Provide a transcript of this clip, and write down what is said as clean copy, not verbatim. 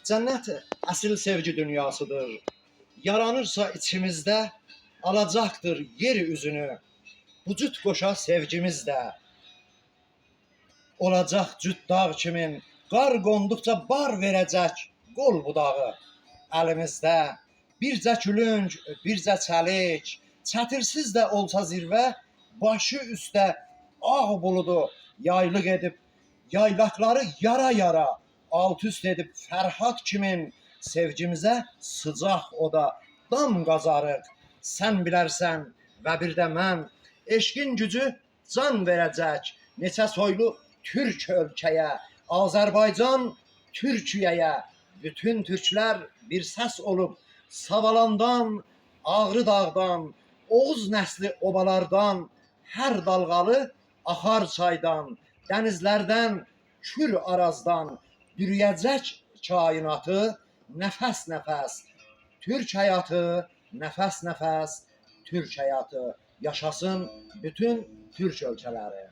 Cennet asil sevgi dünyasıdır. Yaranırsa içimizde alacaktır yer üzünü. Vücut koşa sevgimizde olacak cüt dağ kimin. Qar qondukça bar verəcək qol budağı əlimizdə. Bircə külünk, bircə çəlik, çətirsiz də olsa zirvə, başı üstə ağ buludu yaylıq edib, yaylaqları yara yara alt üst edib Fərhad kimin sevgimizə sıcaq oda dam qazarıq. Sən bilərsən və bir də mən, eşqin gücü can verəcək neçə soylu Türk ölkəyə, Azərbaycan Türkiyəyə. Bütün türklər bir səs olub Savalandan, Ağrı dağdan, Oğuz nəsli obalardan, hər dalğalı axar çaydan, dənizlərdən, Kür Arazdan bürüyəcək kainatı nəfəs-nəfəs. Türk həyatı, nəfəs-nəfəs, Türk həyatı. Yaşasın bütün Türk ölkələri.